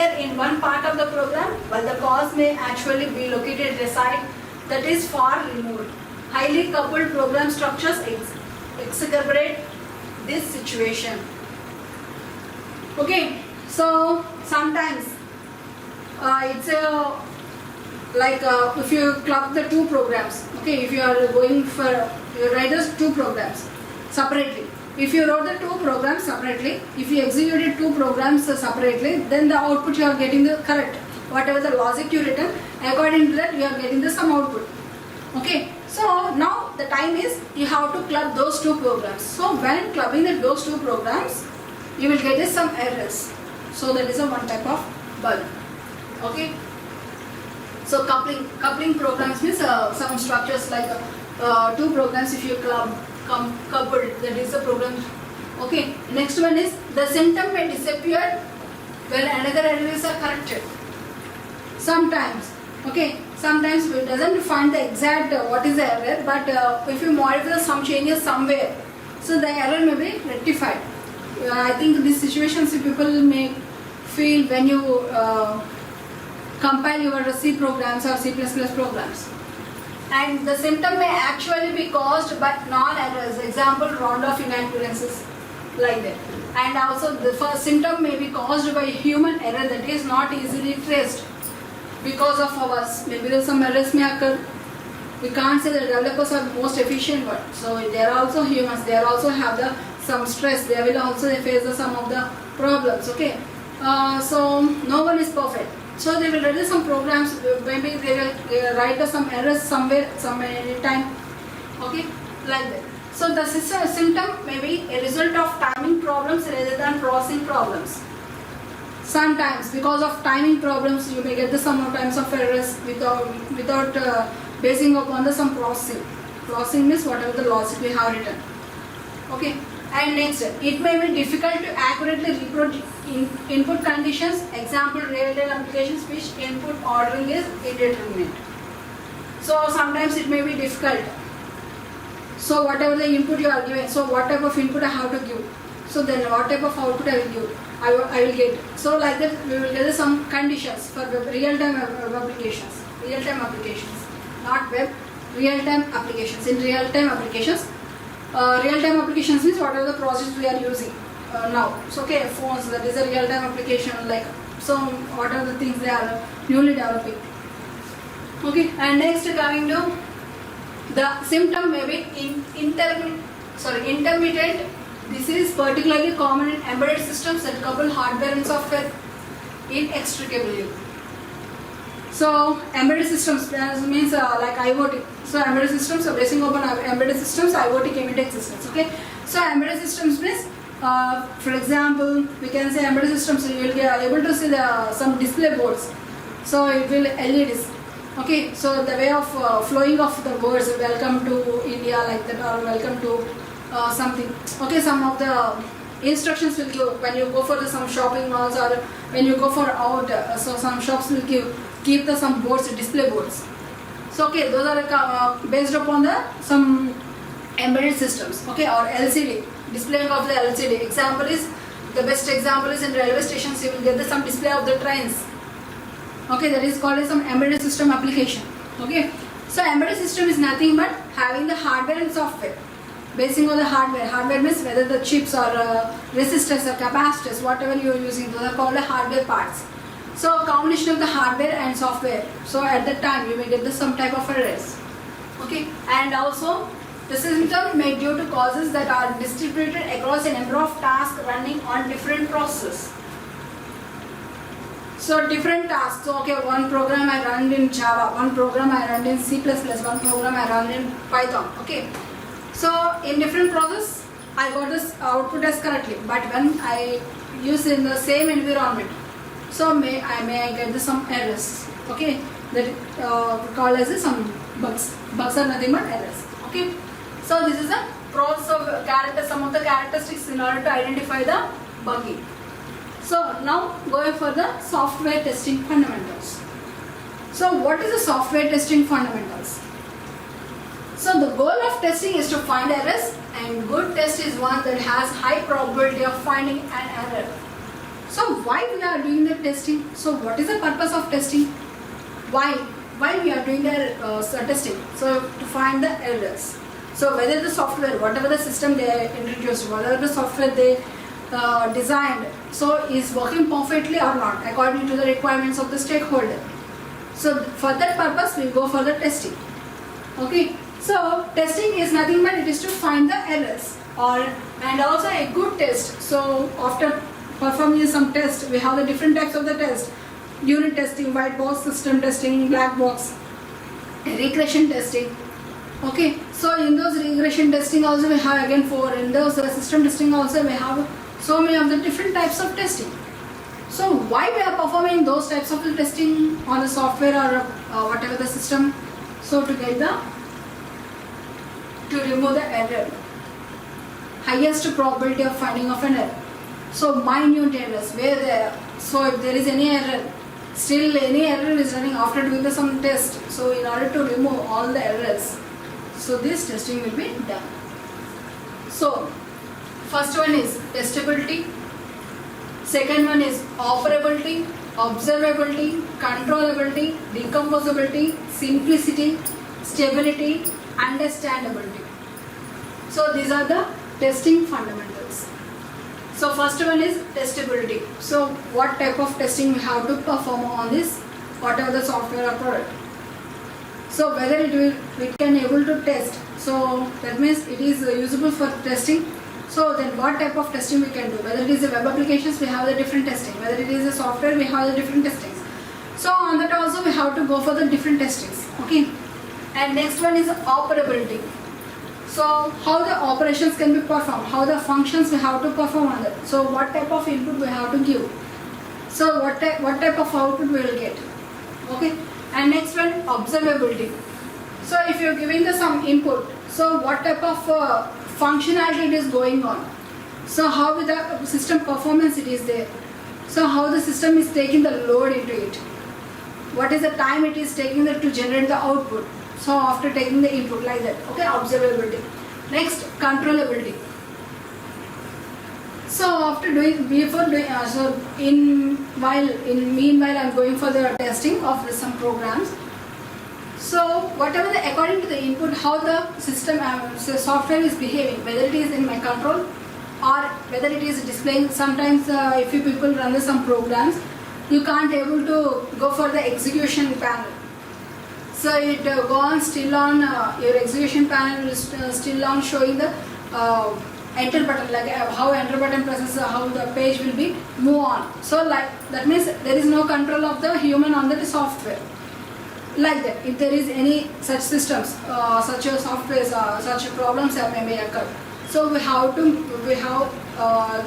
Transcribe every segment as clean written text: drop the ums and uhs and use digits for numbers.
in one part of the program, while the cause may actually be located at a site that is far removed. Highly coupled program structures exacerbate this situation. Okay, so sometimes it's a like if you club the two programs, okay, if you are going for, you write those two programs separately. If you wrote the two programs separately, if you executed two programs separately, then the output you are getting the correct. Whatever the logic you written, according to that you are getting the some output. Okay, so now the time is you have to club those two programs. So when clubbing those two programs, you will get some errors. So that is a one type of bug. Okay. So coupling programs means some structures like two programs if you coupled, that is the program. Okay. Next one is the symptom may disappear when another error is corrected. Sometimes, okay, sometimes it doesn't find the exact what is the error, but if you modify some changes somewhere, so the error may be rectified. I think these situations people may feel when you compile your C programs or C++ programs. And the symptom may actually be caused by non-errors, example round of inaccuracies, like that. And also the first symptom may be caused by human error that is not easily traced because of ours. Maybe there some errors may occur. We can't say the developers are the most efficient one. So they are also humans, they are also have some stress, they will also face some of the problems, okay. So no one is perfect. So they will write some programs, maybe they will write some errors somewhere, some time, okay, like that. So the symptom may be a result of timing problems rather than processing problems. Sometimes because of timing problems you may get some kinds of errors without basing upon some processing. Processing means whatever the logic we have written, okay. And next, it may be difficult to accurately reproduce input conditions, example real-time applications which input ordering is indeterminate. So sometimes it may be difficult. So whatever the input you are giving, so what type of input I have to give, so then what type of output I will give, I will get. So like that we will get some conditions for real-time applications, not web, real-time applications. In real-time applications, real-time applications means whatever the process we are using now. So okay, phones, that is a real-time application, like so what are the things they are newly developing. Okay, and next coming to the symptom may be intermittent. This is particularly common in embedded systems that couple hardware and software inextricably. So embedded systems means like IoT. So embedded systems are basing upon embedded systems, IoT chemical systems. Okay. So embedded systems means, for example, we can say embedded systems. You will be able to see some display boards. So it will LEDs. Okay. So the way of flowing of the words, welcome to India, like that, or welcome to something. Okay. Some of the instructions will give when you go for some shopping malls or when you go for out. So some shops will keep some boards, display boards. So okay, those are based upon some embedded systems, okay, or LCD, displaying of the LCD. Example is, the best example is in railway stations you will get some display of the trains. Okay, that is called as some embedded system application. Okay, so embedded system is nothing but having the hardware and software. Basing on the hardware. Hardware means whether the chips or resistors or capacitors, whatever you are using, those are called the hardware parts. So a combination of the hardware and software. So at that time you may get some type of errors. Okay, and also the symptom may due to causes that are distributed across a number of tasks running on different processes. So different tasks. So okay, one program I run in Java, one program I run in C++, one program I run in Python. Okay. So in different process I got this output as correctly, but when I use in the same environment, so may I get some errors, okay, that called as some bugs. Bugs are nothing but errors, okay. So this is the process of character, some of the characteristics in order to identify the bugging. So now going for the software testing fundamentals. So what is the software testing fundamentals? So the goal of testing is to find errors, and good test is one that has high probability of finding an error. So why we are doing the testing? So what is the purpose of testing? Why we are doing the testing? So to find the errors. So whether the software, whatever the system they introduced, whatever the software they designed, so is working perfectly or not according to the requirements of the stakeholder. So for that purpose we go for the testing. Okay. So testing is nothing but it is to find the errors and also a good test. So after performing some test, we have the different types of the test: unit testing, white box, system testing, black box, regression testing. Okay, so in those regression testing also we have again 4. In those system testing also we have so many of the different types of testing. So why we are performing those types of testing on the software or whatever the system? So to remove the error, highest probability of finding of an error. So minute errors so if there is any error, still any error is running after doing some test. So in order to remove all the errors, so this testing will be done. So first one is testability, second one is operability, observability, controllability, decomposability, simplicity, stability, understandability. So these are the testing fundamentals. So first one is testability. So what type of testing we have to perform on this, whatever the software or product. So whether it can able to test. So that means it is usable for testing. So then what type of testing we can do? Whether it is a web applications, we have the different testing. Whether it is a software, we have the different testings. So on that also we have to go for the different testings. Okay. And next one is operability. So how the operations can be performed, how the functions we have to perform on that. So what type of input we have to give. So what type of output we will get. Okay. And next one, observability. So if you are giving some input, so what type of functionality it is going on. So how with the system performance it is there. So how the system is taking the load into it. What is the time it is taking to generate the output. So after taking the input like that. Okay, observability. Next, controllability. So after meanwhile I'm going for the testing of some programs. So whatever according to the input, how the system software is behaving, whether it is in my control or whether it is displaying. Sometimes if you people run some programs, you can't able to go for the execution panel. So it go on still on your execution panel is still on showing the enter button, like how enter button presses, how the page will be move on. So like that means there is no control of the human on the software. Like that, if there is any such systems, such a software, such problems may occur. So the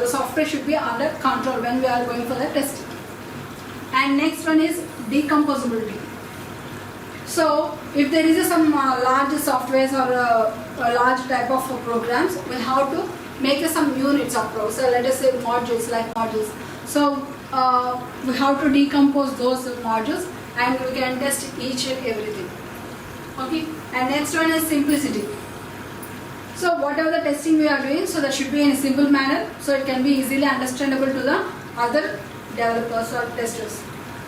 software should be under control when we are going for the testing. And next one is decomposability. So if there is some large softwares or a large type of programs, we have to make some units of those. So let us say modules, like modules. So we have to decompose those modules and we can test each and everything. Okay. And next one is simplicity. So whatever the testing we are doing, so that should be in a simple manner, so it can be easily understandable to the other developers or testers.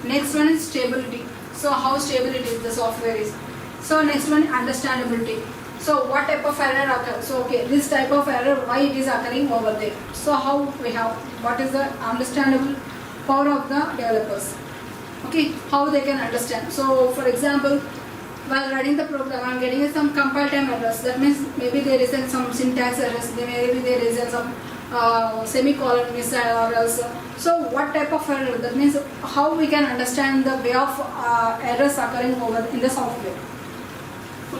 Next one is stability. So how stability the software is. So next one, understandability. So what type of error occurs? So okay, this type of error, why it is occurring over there. So how we have, what is the understandable power of the developers. Okay, how they can understand. So for example, while running the program, I am getting some compile time errors. That means maybe there is some syntax errors, maybe there is some semicolon miss errors. So what type of error? That means how we can understand the way of errors occurring over in the software.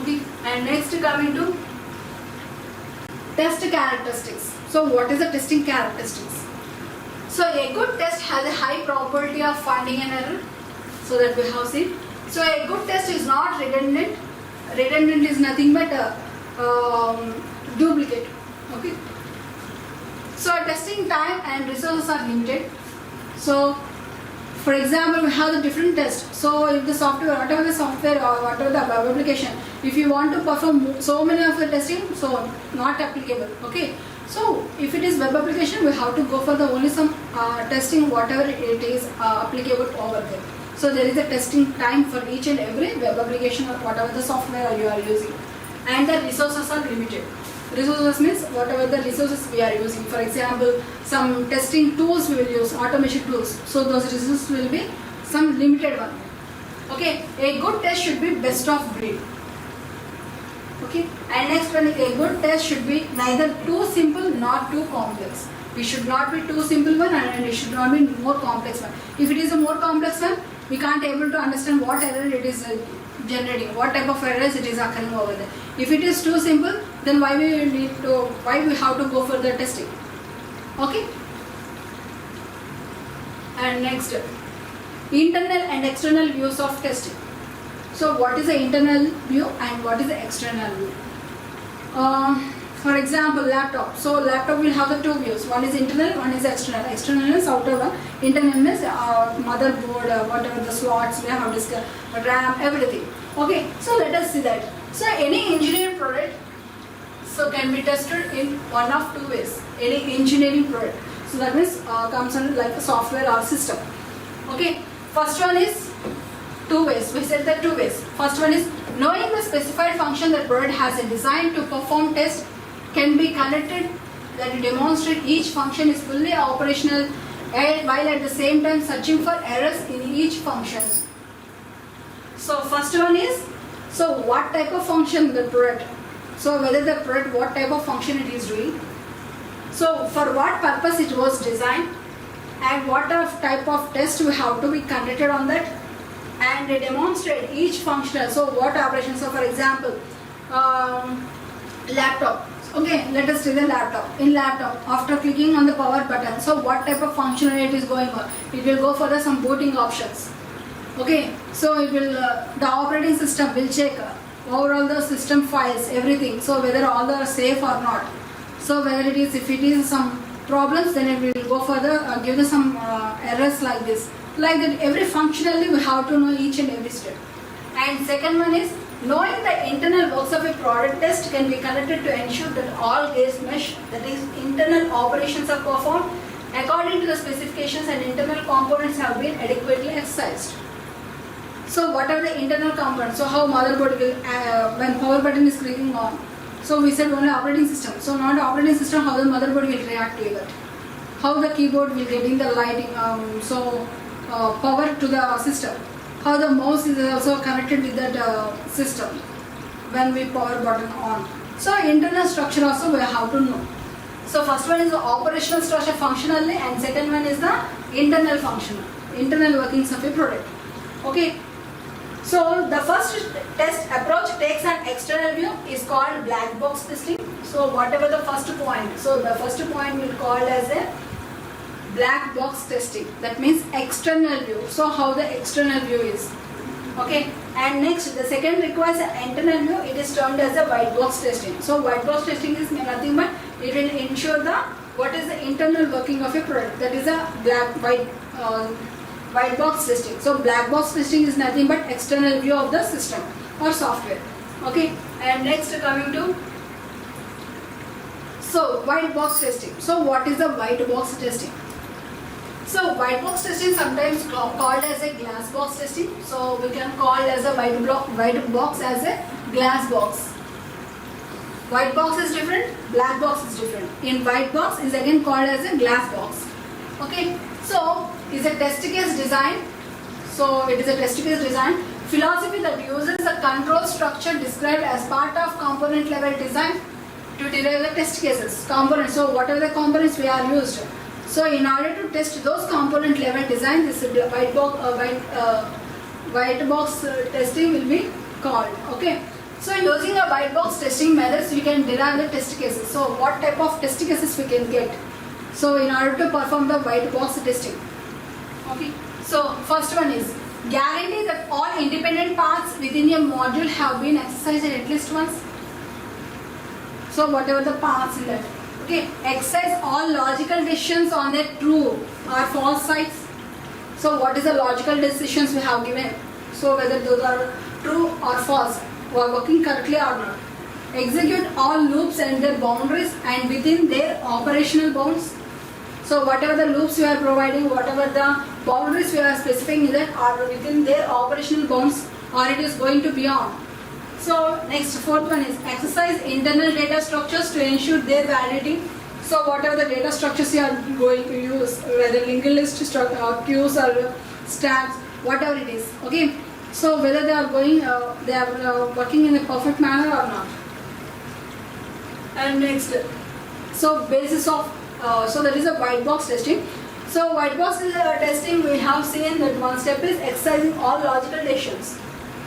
Okay. And next coming to test characteristics. So what is the testing characteristics? So a good test has a high probability of finding an error. So that we have seen. So a good test is not redundant. Redundant is nothing but duplicate. Okay. So testing time and resources are limited. So for example, we have the different tests. So if the software, whatever the software or whatever the application, if you want to perform so many of the testing, so not applicable. Okay. So if it is web application, we have to go for the only some testing whatever it is applicable over there. So there is a testing time for each and every web application or whatever the software you are using, and the resources are limited. Resources means whatever the resources we are using. For example, some testing tools we will use, automation tools. So those resources will be some limited one. Okay, a good test should be best of breed. Okay, and next one, a good test should be neither too simple nor too complex. It should not be too simple one and it should not be more complex one. If it is a more complex one, we can't able to understand what error it is generating, what type of errors it is occurring over there. If it is too simple, then why we have to go for the testing? Okay. And next, internal and external views of testing. So what is the internal view and what is the external view? For example, laptop. So laptop will have the two views. One is internal, one is external. External is outer one. Internal means motherboard, whatever the slots we have discussed, RAM, everything. Okay. So let us see that. So any engineering product can be tested in one of two ways. Any engineering product. So that means comes under like a software or system. Okay. First one is two ways. We said that two ways. First one is knowing the specified function that product has a design to perform test can be connected that to demonstrate each function is fully operational while at the same time searching for errors in each function. So first one is, so what type of function the product, so whether the product what type of function it is doing, so for what purpose it was designed, and what type of test we have to be conducted on that, and demonstrate each functional. So what operations, so for example, laptop. Okay, let us see the laptop. In laptop, after clicking on the power button, so what type of functionality is going on? It will go for the some booting options. Okay, so it will the operating system will check overall the system files, everything. So whether all are safe or not. So whether it is, if it is some problems, then it will go for the give the some errors like this. Like that, every functionality we have to know each and every step. And second one is knowing the internal works of a product test can be connected to ensure that all gates mesh, that is internal operations are performed according to the specifications and internal components have been adequately exercised. So what are the internal components? So how motherboard will, when power button is clicking on, so we said only operating system. So not operating system, how the motherboard will react to it. How the keyboard will get in the lighting, power to the system. How the mouse is also connected with that system when we power button on. So internal structure also we have to know. So first one is the operational structure functionally, and second one is the internal functional, internal workings of a product. Okay. So the first test approach takes an external view is called black box testing. So whatever the first point, so the first point will call as a black box testing. That means external view. So how the external view is. Okay. And next, the second requires an internal view. It is termed as a white box testing. So white box testing is nothing but it will ensure the what is the internal working of a product. That is a white box testing. So black box testing is nothing but external view of the system or software. Okay. And next coming to white box testing. So what is the white box testing? So white box testing sometimes called as a glass box testing. So we can call as a white box as a glass box. White box is different, black box is different. In white box is again called as a glass box. Okay. So is a test case design. So it is a test case design philosophy that uses a control structure described as part of component level design to derive the test cases. Components. So whatever the components we are used. So in order to test those component level design, this white box testing will be called. Okay. So using a white box testing methods, we can derive the test cases. So what type of test cases we can get? So in order to perform the white box testing. Okay. So first one is guarantee that all independent paths within a module have been exercised at least once. So whatever the paths in that. Okay, exercise all logical decisions on their true or false sides. So what is the logical decisions we have given? So whether those are true or false, or working correctly or not. execute all loops and their boundaries and within their operational bounds. So whatever the loops you are providing, whatever the boundaries you are specifying that are within their operational bounds or it is going to beyond. So next, fourth one is exercise internal data structures to ensure their validity. So whatever the data structures you are going to use, whether linked list, queues or stacks, whatever it is, okay. So whether they are working in a perfect manner or not. And next, so basis of, so that is a white box testing. So white box testing, we have seen that one step is exercising all logical decisions.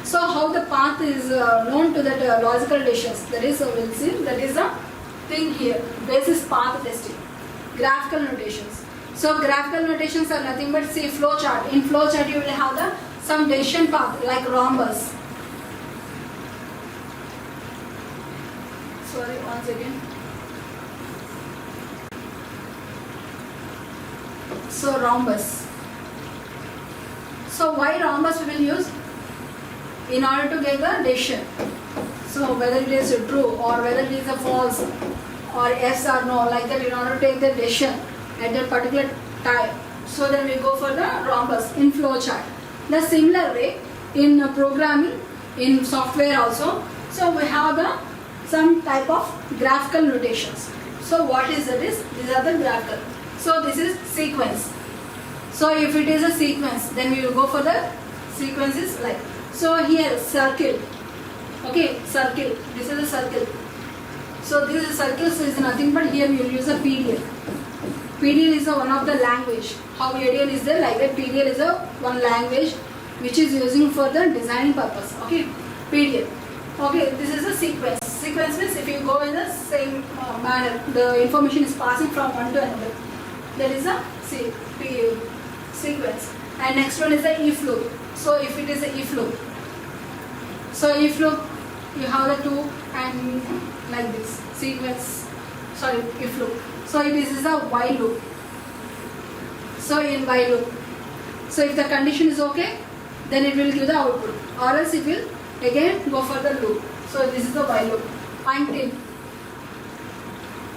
So how the path is known to that logical decisions, that is, we'll see, that is the thing here, basis path testing, graphical notations. So graphical notations are nothing but say flow chart. In flow chart you will have some decision path like rhombus. Sorry, once again. So rhombus. So why rhombus we will use? In order to get the decision. So whether it is true or whether it is a false or yes or no, like that, in order to take the decision at that particular time. So then we go for the rhombus in flow chart. The similar way in programming, in software also, so we have some type of graphical notations. So what is that is, these are the graphical. So this is sequence. So if it is a sequence, then we will go for the sequences like, so here circle, okay, circle, this is a circle. So this is a circle, so it's nothing but here we will use a PDL. PDL is one of the language. How ADL is there, like that PDL is one language which is using for the designing purpose, okay, PDL. Okay, this is a sequence. Sequence means if you go in the same manner, the information is passing from one to another. There is a sequence. And next one is the if loop. So if it is a if loop, so if loop you have the two and like this sequence. Sorry, if loop. So it is a while loop. So in while loop, so if the condition is okay, then it will give the output, or else it will again go for the loop. So this is the while loop until.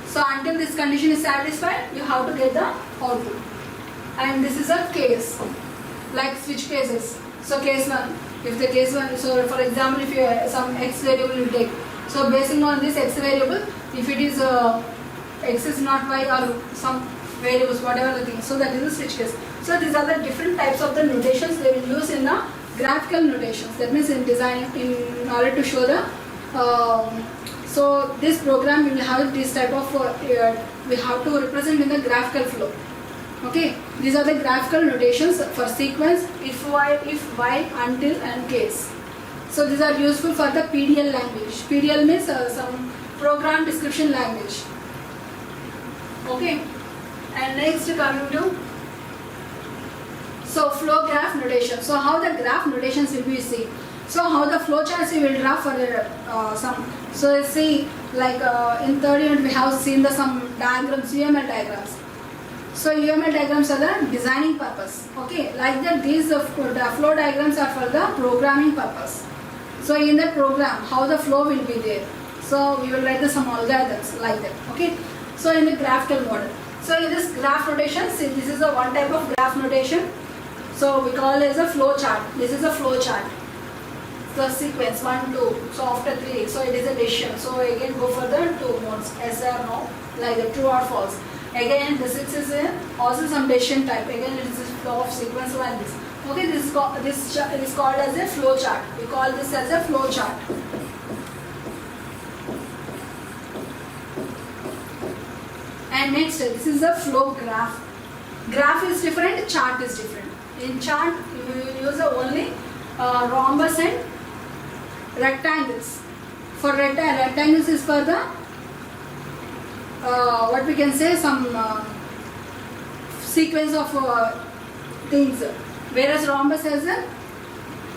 So until this condition is satisfied, you have to get the output. And this is a case, like switch cases. So case 1, if the case 1, so for example, if you have some x variable you take. So basing on this x variable, if it is x is not y or some variables, whatever the thing, so that is a switch case. So these are the different types of the notations they will use in the graphical notations. That means in design, in order to show the, so this program we will have this type of, we have to represent in the graphical flow. Okay, these are the graphical notations for sequence, if, while, until and case. So these are useful for the PDL language. PDL means some program description language. Okay, and next coming to, so flow graph notation. So how the graph notations will be seen. So how the flow charts you will draw for some. So see, like in third unit we have seen some diagrams, UML diagrams. So UML diagrams are the designing purpose. Okay, like that these the flow diagrams are for the programming purpose. So in the program, how the flow will be there. So we will write some algorithms like that. Okay. So in the graphical model. So in this graph notation, see this is a one type of graph notation. So we call it as a flow chart. This is a flow chart. The sequence 1, 2. So after 3, so it is a decision. So again go for the 2 modes, yes or no, like the true or false. Again the 6 is also some decision type. Again it is a flow of sequence like this. Okay, this is called as a flow chart. We call this as a flow chart. And next, this is a flow graph. Graph is different, chart is different. In chart, you will use only rhombus and rectangles. For rectangles is for the what we can say, some sequence of things, whereas rhombus has a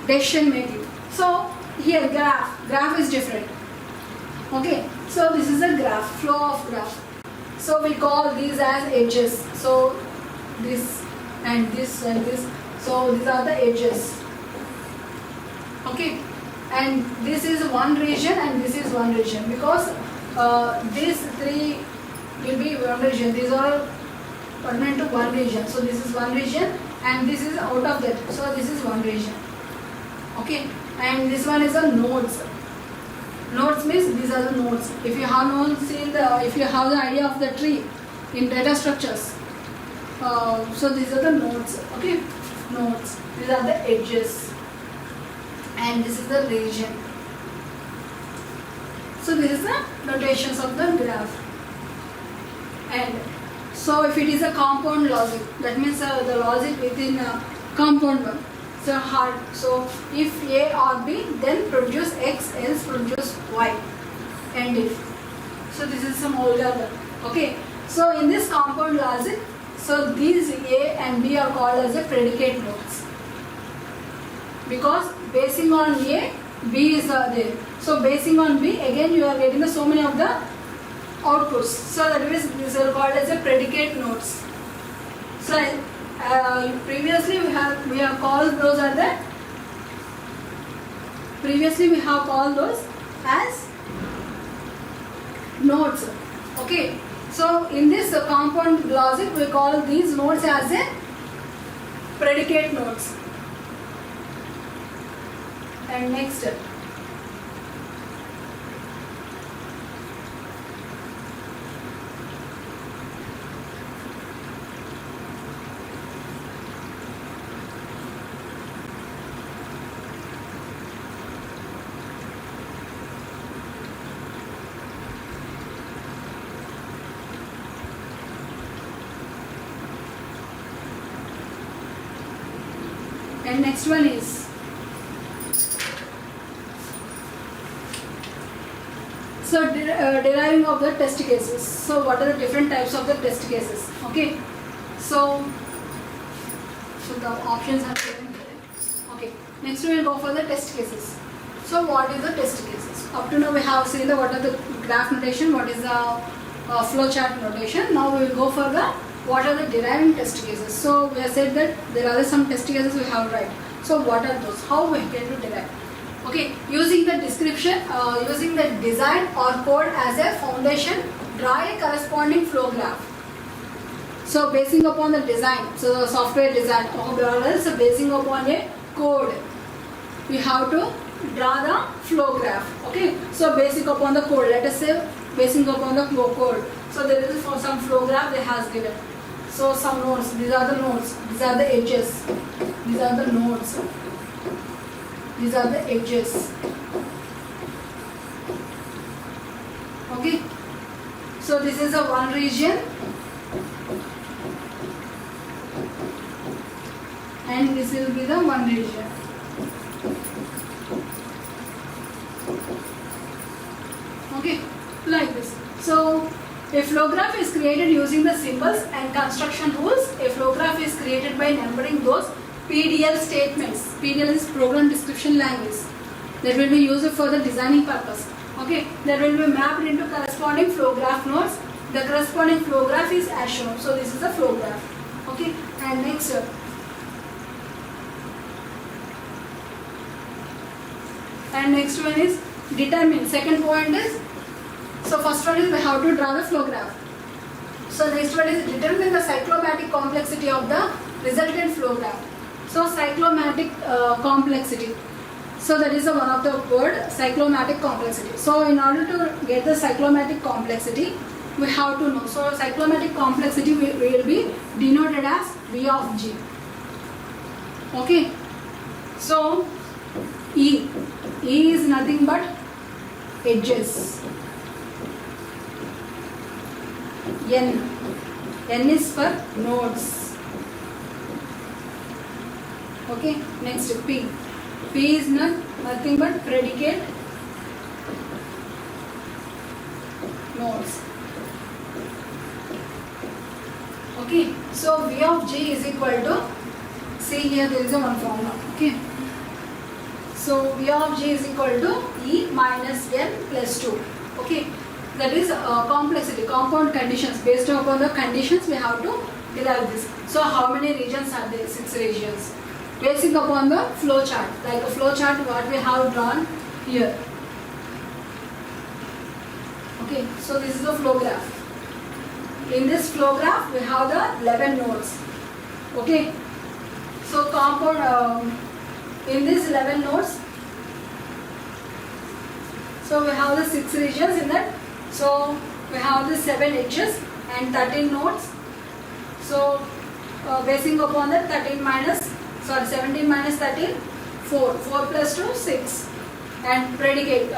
decision making. So here graph is different. Okay, so this is a graph, flow of graph. So we call these as edges. So this and this and this. So these are the edges. Okay, and this is one region and this is one region, because these three will be one region. These are permanent to one region. So this is one region and this is out of that. So this is one region. Okay, and this one is a nodes. Nodes means these are the nodes. If you have nodes if you have the idea of the tree in data structures, so these are the nodes. Okay, nodes. These are the edges, and this is the region. So this is the notations of the graph. And so if it is a compound logic, that means the logic within a compound one. So hard. So if A or B, then produce X, else produce Y. And if. So this is some older. Okay. So in this compound logic, so these A and B are called as a predicate nodes. Because basing on A, B is there. So basing on B, again you are getting so many of the outputs. So that means these are called as a predicate nodes. So previously we have called those as nodes. Okay. So in this compound logic we call these nodes as a predicate nodes. And next, next one is deriving of the test cases. So what are the different types of the test cases? Okay, so the options are given here. Okay, next we will go for the test cases. So what is the test cases? Up to now we have seen what are the graph notation, what is the flowchart notation. Now we will go for the what are the deriving test cases. So we have said that there are some test cases we have right. So what are those? How we can do derive? Okay, using the description, using the design or code as a foundation, draw a corresponding flow graph. So basing upon the design, so the software design, or else basing upon a code, we have to draw the flow graph. Okay, so basing upon the code, let us say basing upon the flow code. So there is for some flow graph they has given. So some nodes, these are the nodes, these are the edges, these are the nodes. These are the edges. Okay. So this is a one region, and this will be the one region. Okay, like this. So a flow graph is created using the symbols and construction rules. A flow graph is created by numbering those PDL statements. PDL is program description language that will be used for the designing purpose. Okay, that will be mapped into corresponding flow graph nodes. The corresponding flow graph is as shown. So this is a flow graph. Okay, and next one is determine. Second point is, so first one is we have to draw the flow graph. So next one is determine the cyclomatic complexity of the resultant flow graph. So cyclomatic complexity. So that is one of the word, cyclomatic complexity. So in order to get the cyclomatic complexity, we have to know. So cyclomatic complexity will be denoted as V of G. Okay. So E is nothing but edges. N is for nodes. Okay, next P. P is nothing but predicate nodes. Okay, so V of G is equal to, see here there is a one formula. Okay, so V of G is equal to E minus N plus 2. Okay, that is complexity, compound conditions. Based upon the conditions we have to derive this. So how many regions are there? 6 regions. Basing upon the flow chart, like a flow chart what we have drawn, here. Okay, so this is the flow graph. In this flow graph, we have the 11 nodes. Okay, so compound in these 11 nodes, so we have the 6 regions in that. So we have the 7 edges and 13 nodes. So basing upon that 17 minus 13, 4 plus 2, 6. And predicate,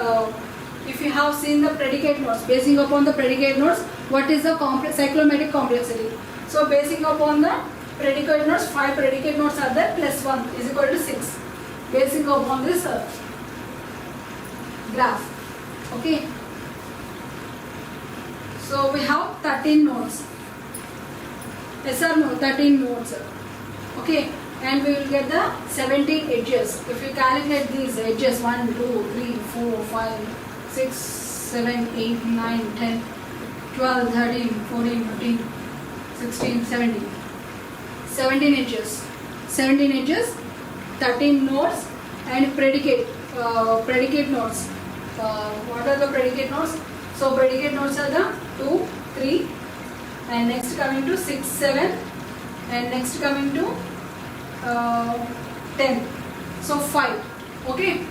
if you have seen the predicate nodes, basing upon the predicate nodes, what is the cyclomatic complexity? So basing upon the predicate nodes, 5 predicate nodes are there, plus 1 is equal to 6. Basing upon this graph. Okay. So we have 13 nodes. Yes or no? 13 nodes. Okay. And we will get the 17 edges. If you calculate these edges, 1, 2, 3, 4, 5, 6, 7, 8, 9, 10, 12, 13, 14, 15, 16, 17. 17 edges. 17 edges, 13 nodes, and predicate nodes. What are the predicate nodes? So predicate nodes are the 2, 3, and next coming to 6, 7, and next coming to 10. So 5. Okay.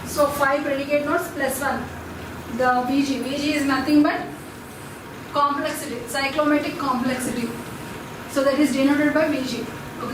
So 5 predicate nodes plus 1. The VG. VG is nothing but complexity, cyclomatic complexity. So that is denoted by VG.